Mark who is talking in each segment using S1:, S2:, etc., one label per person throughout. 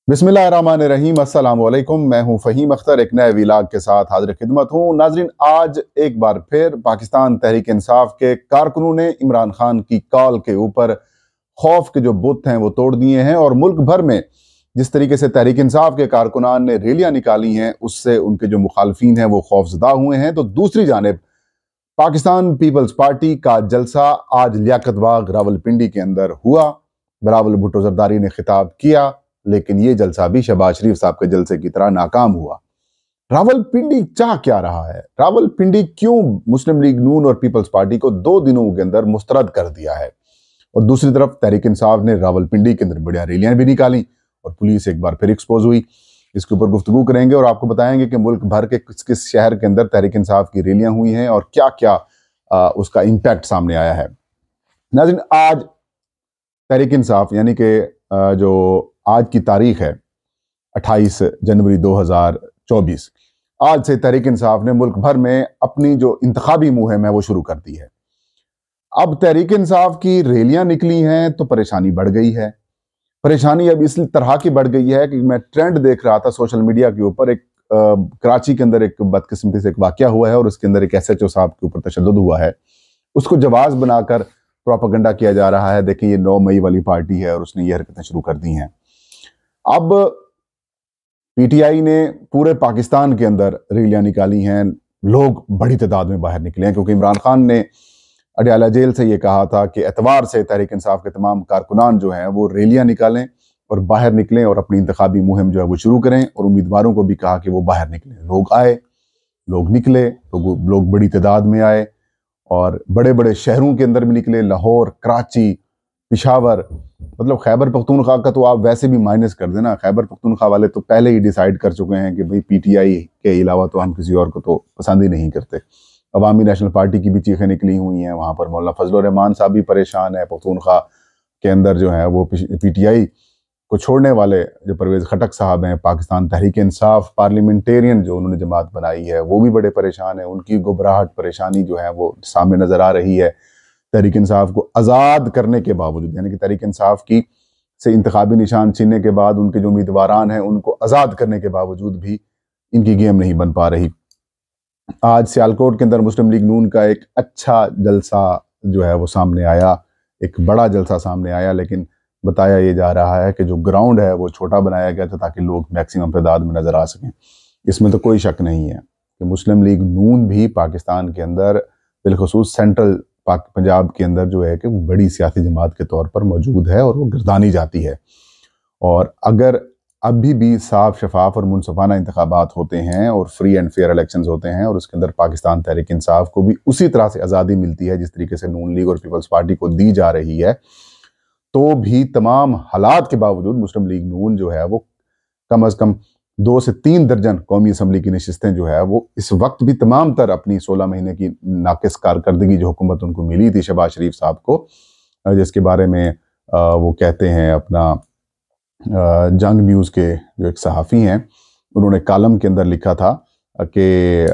S1: बिस्मिल्लाहिर्रहमानिर्रहीम, अस्सलाम वालेकुम। मैं हूं फ़हीम अख्तर, एक नए व्लॉग के साथ हाजिर खिदमत हूं। नाजरीन, आज एक बार फिर पाकिस्तान तहरीक इंसाफ के कारकुनों ने इमरान खान की कॉल के ऊपर खौफ के जो बुत हैं वो तोड़ दिए हैं और मुल्क भर में जिस तरीके से तहरीक इंसाफ के कारकुनान ने रैलियां निकाली हैं उससे उनके जो मुखालफीन हैं वो खौफजदा हुए हैं। तो दूसरी जानिब पाकिस्तान पीपल्स पार्टी का जलसा आज लियाकत बाग रावलपिंडी के अंदर हुआ। बिलावल भुट्टो जरदारी ने खिताब किया, लेकिन यह जलसा भी शहबाज शरीफ साहब के जलसे की तरह नाकाम हुआ। रावलपिंडी चाह क्या रहा है? रावलपिंडी क्यों मुस्लिम लीग नून और पीपल्स पार्टी को 2 दिनों के अंदर मुस्तरद कर दिया है? और दूसरी तरफ तहरीक इंसाफ ने रावलपिंडी के अंदर बढ़िया रैलियां भी निकाली और पुलिस एक बार फिर एक्सपोज हुई। इसके ऊपर गुफ्तगू करेंगे और आपको बताएंगे कि मुल्क भर के किस किस शहर के अंदर तहरीक इंसाफ की रैलियां हुई हैं और क्या क्या उसका इम्पैक्ट सामने आया है। नाज़रीन, आज तहरीक इंसाफ यानी कि जो आज की तारीख है 28 जनवरी 2024, आज से तहरीक इंसाफ ने मुल्क भर में अपनी जो इंतखाबी मुहिम है वो शुरू कर दी है। अब तहरीक इंसाफ की रैलियां निकली हैं तो परेशानी बढ़ गई है। परेशानी अब इस तरह की बढ़ गई है कि मैं ट्रेंड देख रहा था सोशल मीडिया के ऊपर। एक कराची के अंदर एक बदकिस्मती से एक वाकया हुआ है और उसके अंदर एक SHO साहब के ऊपर तशद्दुद हुआ है। उसको जवाज बनाकर प्रोपेगेंडा किया जा रहा है, देखिए ये 9 मई वाली पार्टी है और उसने ये हरकतें शुरू कर दी हैं। अब PTI ने पूरे पाकिस्तान के अंदर रैलियां निकाली हैं, लोग बड़ी तादाद में बाहर निकले हैं क्योंकि इमरान खान ने अडयाला जेल से ये कहा था कि एतवार से तहरीक इंसाफ के तमाम कारकुनान जो हैं वो रैलियां निकालें और बाहर निकलें और अपनी इंतखाबी मुहिम जो है वो शुरू करें। और उम्मीदवारों को भी कहा कि वो बाहर निकलें। लोग आए, लोग निकले, लोग बड़ी तादाद में आए और बड़े बड़े शहरों के अंदर भी निकले, लाहौर, कराची, पिशावर। मतलब खैबर पख्तूनख्वा का तो आप वैसे भी माइनस कर देना। खैबर पख्तूनख्वा वाले तो पहले ही डिसाइड कर चुके हैं कि भाई PTI के अलावा तो हम किसी और को तो पसंद ही नहीं करते। अवामी नेशनल पार्टी की भी चीखें निकली हुई हैं, वहाँ पर मौलाना फजल रहमान साहब भी परेशान है। पख्तूनख्वा के अंदर जो है वो PTI को छोड़ने वाले जो परवेज़ खटक साहब हैं, पाकिस्तान तहरीक इंसाफ पार्लियामेंटेरियन जो उन्होंने जमात बनाई है, वो भी बड़े परेशान हैं। उनकी घबराहट परेशानी जो है वो सामने नज़र आ रही है। तहरीक इंसाफ को आज़ाद करने के बावजूद, यानी कि तहरीक इंसाफ की से इंतखाबी निशान छीनने के बाद उनके जो उम्मीदवारान हैं उनको आज़ाद करने के बावजूद भी इनकी गेम नहीं बन पा रही। आज सियालकोट के अंदर मुस्लिम लीग नून का एक अच्छा जलसा जो है वो सामने आया, एक बड़ा जलसा सामने आया, लेकिन बताया ये जा रहा है कि जो ग्राउंड है वो छोटा बनाया गया था ताकि लोग मैक्सिमम तादाद में नज़र आ सकें। इसमें तो कोई शक नहीं है कि मुस्लिम लीग नून भी पाकिस्तान के अंदर, बिलखुसूस सेंट्रल पंजाब के अंदर जो है कि बड़ी सियासी जमात के तौर पर मौजूद है और वो गर्दानी जाती है। और अगर अभी भी साफ, शफाफ और मुनसफाना इंतखाबात होते हैं और फ्री एंड फेयर इलेक्शंस होते हैं और उसके अंदर पाकिस्तान तहरीक इंसाफ को भी उसी तरह से आज़ादी मिलती है जिस तरीके से नून लीग और पीपल्स पार्टी को दी जा रही है, तो भी तमाम हालात के बावजूद मुस्लिम लीग नून जो है वो कम अज़ कम 2 से 3 दर्जन कौमी असम्बली की नशिस्तें जो है वो इस वक्त भी तमाम तर अपनी 16 महीने की नाकिस कारकर्दगी जो हुकूमत उनको मिली थी शहबाज शरीफ साहब को, जिसके बारे में वो कहते हैं अपना जंग न्यूज़ के जो एक सहाफ़ी हैं उन्होंने कॉलम के अंदर लिखा था कि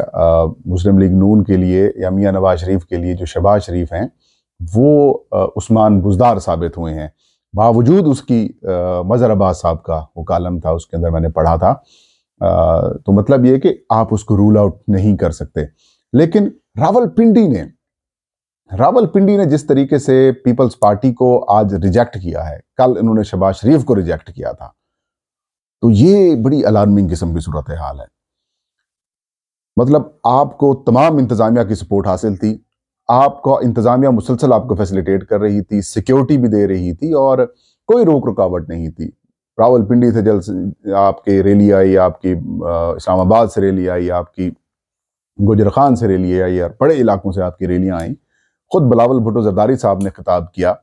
S1: मुस्लिम लीग नून के लिए या मियाँ नवाज शरीफ के लिए जो शहबाज शरीफ हैं वो उस्मान बुज़दार साबित हुए हैं। बावजूद उसकी मज़हर अब्बास साहब का वो कॉलम था, उसके अंदर मैंने पढ़ा था। तो मतलब ये कि आप उसको रूल आउट नहीं कर सकते। लेकिन रावलपिंडी ने जिस तरीके से पीपल्स पार्टी को आज रिजेक्ट किया है, कल इन्होंने शहबाज शरीफ को रिजेक्ट किया था, तो ये बड़ी अलार्मिंग किस्म की सूरत हाल है। मतलब आपको तमाम इंतजामिया की सपोर्ट हासिल थी, आपको इंतजामिया मुसलसल आपको फैसिलिटेट कर रही थी, सिक्योरिटी भी दे रही थी और कोई रोक रुकावट नहीं थी। रावलपिंडी से जल्द आपकी रैली आई, आपकी इस्लामाबाद से रैली आई, आपकी गुजर खान से रैली आई और बड़े इलाकों से आपकी रैलियां आई। खुद बिलावल भुट्टो जरदारी साहब ने खिताब किया,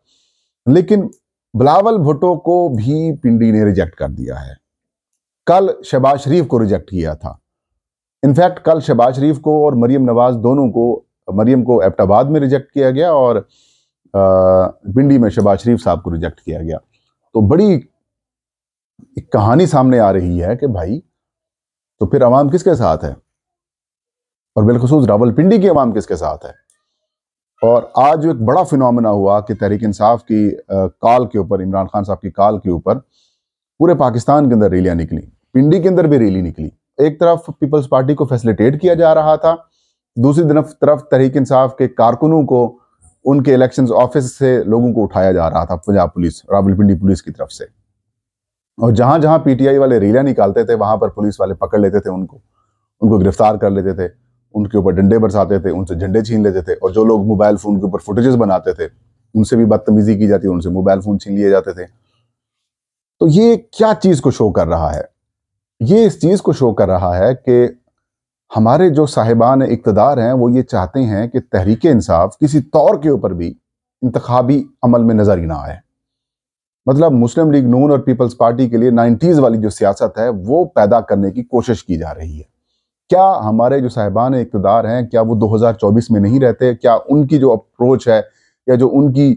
S1: लेकिन बिलावल भुट्टो को भी पिंडी ने रिजेक्ट कर दिया है। कल शहबाज शरीफ को रिजेक्ट किया था। इनफैक्ट कल शहबाज शरीफ को और मरियम नवाज दोनों को, मरियम को एबटाबाद में रिजेक्ट किया गया और पिंडी में शहबाज शरीफ साहब को रिजेक्ट किया गया। तो बड़ी एक कहानी सामने आ रही है कि भाई तो फिर अवाम किसके साथ है और बिलखुसूस रावलपिंडी की अवाम किसके साथ है। और आज जो एक बड़ा फिनोमेना हुआ कि तहरीक इंसाफ की कॉल के ऊपर, इमरान खान साहब की कॉल के ऊपर पूरे पाकिस्तान के अंदर रैलियां निकली, पिंडी के अंदर भी रैली निकली। एक तरफ पीपल्स पार्टी को फैसिलिटेट किया जा रहा था, दूसरी तरफ तहरीक इंसाफ के कारकुनों को उनके इलेक्शंस ऑफिस से लोगों को उठाया जा रहा था, पंजाब पुलिस, रावलपिंडी पुलिस की तरफ से। और जहां जहां पीटीआई वाले रैलियां निकालते थे वहां पर पुलिस वाले पकड़ लेते थे, उनको गिरफ्तार कर लेते थे, उनके ऊपर डंडे बरसाते थे, उनसे झंडे छीन लेते थे। और जो लोग मोबाइल फोन के ऊपर फुटेजेस बनाते थे उनसे भी बदतमीजी की जाती, उनसे मोबाइल फोन छीन लिए जाते थे। तो ये क्या चीज को शो कर रहा है? ये इस चीज को शो कर रहा है कि हमारे जो साहिबान इक्तदार हैं वो ये चाहते हैं कि तहरीक इंसाफ किसी तौर के ऊपर भी इंतखाबी अमल में नजर ही ना आए। मतलब मुस्लिम लीग नून और पीपल्स पार्टी के लिए 90s वाली जो सियासत है वो पैदा करने की कोशिश की जा रही है। क्या हमारे जो साहिबान इक्तदार हैं क्या वो 2024 में नहीं रहते? क्या उनकी जो अप्रोच है या जो उनकी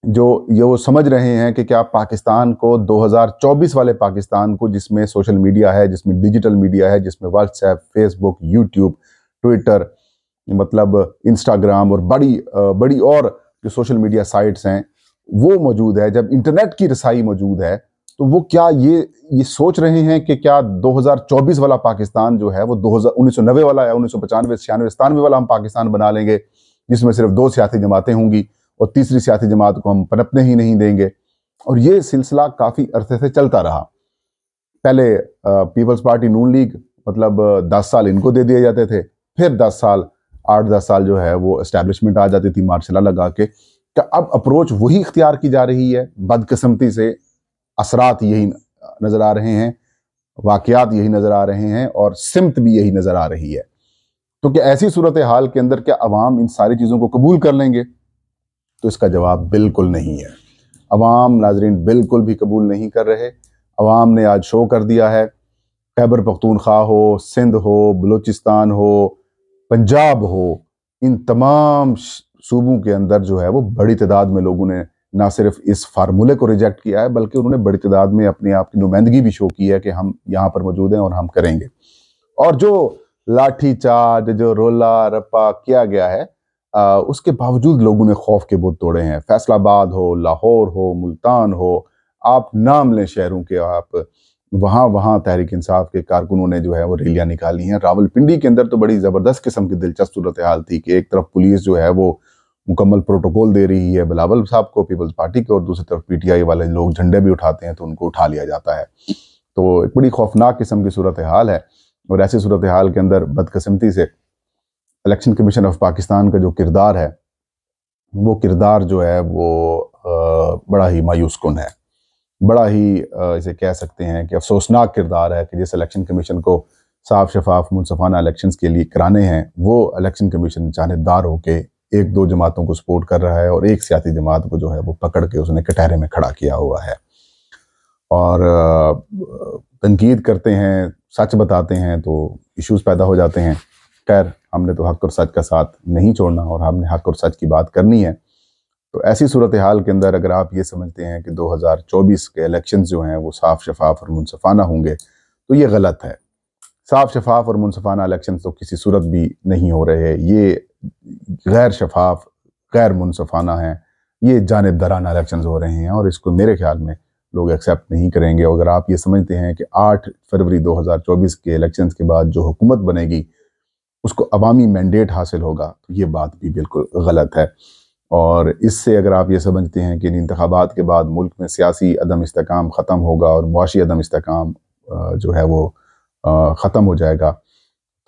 S1: जो ये वो समझ रहे हैं कि क्या पाकिस्तान को 2024 वाले पाकिस्तान को, जिसमें सोशल मीडिया है, जिसमें डिजिटल मीडिया है, जिसमें व्हाट्सएप, फेसबुक, यूट्यूब, ट्विटर, मतलब इंस्टाग्राम और बड़ी और जो सोशल मीडिया साइट्स हैं वो मौजूद है, जब इंटरनेट की रसाई मौजूद है, तो वो क्या ये सोच रहे हैं कि क्या 2024 वाला पाकिस्तान जो है वो 1990 वाला या 1995, 96, 97 वाला हम पाकिस्तान बना लेंगे, जिसमें सिर्फ 2 सियासी जमातें होंगी और तीसरी सियासी जमात को हम पनपने ही नहीं देंगे। और ये सिलसिला काफी अरसे से चलता रहा। पहले पीपल्स पार्टी नून लीग, मतलब 10 साल इनको दे दिए जाते थे, फिर 8-10 साल जो है वो एस्टैब्लिशमेंट आ जाती थी मार्शल लगा के। क्या अब अप्रोच वही इख्तियार की जा रही है? बदकिस्मती से असरात यही नजर आ रहे हैं, वाकयात यही नजर आ रहे हैं और सिमत भी यही नजर आ रही है। तो क्या ऐसी सूरत हाल के अंदर क्या अवाम इन सारी चीजों को कबूल कर लेंगे? तो इसका जवाब बिल्कुल नहीं है। अवाम, नाजरीन, बिल्कुल भी कबूल नहीं कर रहे। अवाम ने आज शो कर दिया है, खैबर पख्तूनख्वा हो, सिंध हो, बलूचिस्तान हो, पंजाब हो, इन तमाम सूबों के अंदर जो है वो बड़ी तादाद में लोगों ने ना सिर्फ इस फार्मूले को रिजेक्ट किया है बल्कि उन्होंने बड़ी तादाद में अपने आप की नुमाइंदगी भी शो की है कि हम यहाँ पर मौजूद हैं और हम करेंगे। और जो लाठी चार्ज, जो रोला रप्पा किया गया है, उसके बावजूद लोगों ने खौफ के बुत तोड़े हैं। फैसलाबाद हो, लाहौर हो, मुल्तान हो, आप नाम लें शहरों के, आप वहाँ तहरीक इंसाफ के कारकुनों ने जो है वो रैलियां निकाली हैं। रावलपिंडी के अंदर तो बड़ी ज़बरदस्त किस्म की दिलचस्प सूरत हाल थी कि एक तरफ पुलिस जो है वो मुकम्मल प्रोटोकॉल दे रही है बिलावल साहब को, पीपल्स पार्टी को, और दूसरी तरफ पीटीआई वाले लोग झंडे भी उठाते हैं तो उनको उठा लिया जाता है। तो एक बड़ी खौफनाक किस्म की सूरत हाल है। और ऐसी सूरत हाल के अंदर बदकिस्मती से इलेक्शन कमीशन ऑफ पाकिस्तान का जो किरदार है वो किरदार जो है वो बड़ा ही मायूस कुन है, बड़ा ही इसे कह सकते हैं कि अफसोसनाक किरदार है कि जिस इलेक्शन कमीशन को साफ शफाफ मुनसफाना इलेक्शंस के लिए कराने हैं वो इलेक्शन कमीशन जानिबदार होके 1-2 जमातों को सपोर्ट कर रहा है और एक सियासी जमात को जो है वो पकड़ के उसने कटहरे में खड़ा किया हुआ है। और तनकीद करते हैं, सच बताते हैं तो इश्यूज पैदा हो जाते हैं। खैर, हमने तो हक और सच का साथ नहीं छोड़ना और हमने हक और सच की बात करनी है। तो ऐसी सूरत हाल के अंदर अगर आप ये समझते हैं कि 2024 के इलेक्शंस जो हैं वो साफ शफाफ और मुनसफाना होंगे तो ये गलत है। साफ शफाफ और मुनसफाना इलेक्शंस तो किसी सूरत भी नहीं हो रहे। ये गैर शफाफ, गैर मुनसफाना है, ये जानिबदाराना इलेक्शंस हो रहे हैं और इसको मेरे ख्याल में लोग एक्सेप्ट नहीं करेंगे। अगर आप ये समझते हैं कि 8 फरवरी 2024 के इलेक्शंस के बाद जो हुकूमत बनेगी उसको अवामी मैंडेट हासिल होगा तो ये बात भी बिल्कुल गलत है। और इससे अगर आप ये समझते हैं कि इन इंतखाबात के बाद मुल्क में सियासी अदम इस्तेकाम ख़त्म होगा और मुआशी अदम इस्तेकाम जो है वो ख़त्म हो जाएगा,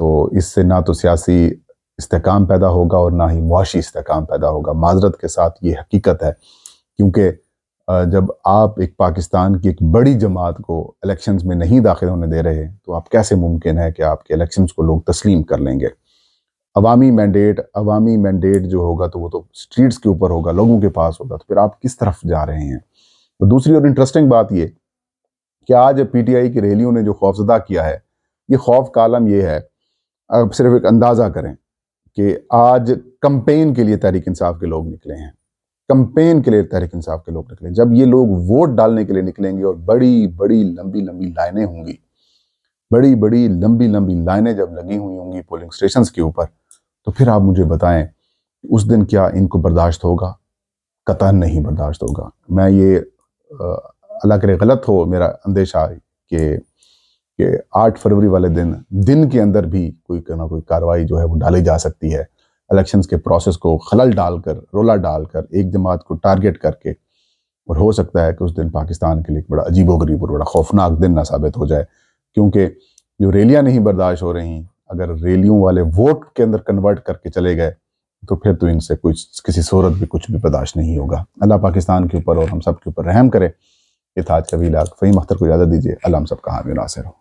S1: तो इससे ना तो सियासी इस्तेकाम पैदा होगा और ना ही मुआशी इस्तेकाम पैदा होगा। माजरत के साथ ये हकीकत है, क्योंकि जब आप एक पाकिस्तान की एक बड़ी जमात को इलेक्शंस में नहीं दाखिल होने दे रहे तो आप कैसे मुमकिन है कि आपके इलेक्शंस को लोग तस्लीम कर लेंगे? अवामी मैंडेट जो होगा तो वो तो स्ट्रीट्स के ऊपर होगा, लोगों के पास होगा, तो फिर आप किस तरफ जा रहे हैं? तो दूसरी और इंटरेस्टिंग बात ये कि आज पीटीआई की रैलियों ने जो खौफजदा किया है, ये खौफ का आलम ये है, अब सिर्फ एक अंदाज़ा करें कि आज कंपेन के लिए तहरीक इंसाफ के लोग निकले हैं, कंपेन के लिए तहरीक इंसाफ के लोग निकले। जब ये लोग वोट डालने के लिए निकलेंगे और बड़ी बड़ी लंबी लंबी लाइनें होंगी, बड़ी बड़ी लंबी लंबी लाइनें जब लगी हुई होंगी पोलिंग स्टेशंस के ऊपर, तो फिर आप मुझे बताएं उस दिन क्या इनको बर्दाश्त होगा? कतई नहीं बर्दाश्त होगा। मैं ये अल्लाह करे गलत हो मेरा अंदेशा कि 8 फरवरी वाले दिन के अंदर भी कोई ना कोई कार्रवाई जो है वो डाली जा सकती है, इलेक्शंस के प्रोसेस को खलल डालकर, रोला डालकर, एक जमात को टारगेट करके। और हो सकता है कि उस दिन पाकिस्तान के लिए बड़ा अजीबोगरीब और बड़ा खौफनाक दिन ना साबित हो जाए, क्योंकि जो रैलियां नहीं बर्दाश्त हो रही, अगर रैलियों वाले वोट के अंदर कन्वर्ट करके चले गए तो फिर तो इनसे कुछ किसी सूरत भी कुछ भी बर्दाश्त नहीं होगा। अल्लाह पाकिस्तान के ऊपर और हम सब के ऊपर रहम करे। ये था आज का वीलाग। फ़हीम अख्तर को इजाज़त दीजिए। अल्लाह हम सब का हामी नासिर हो।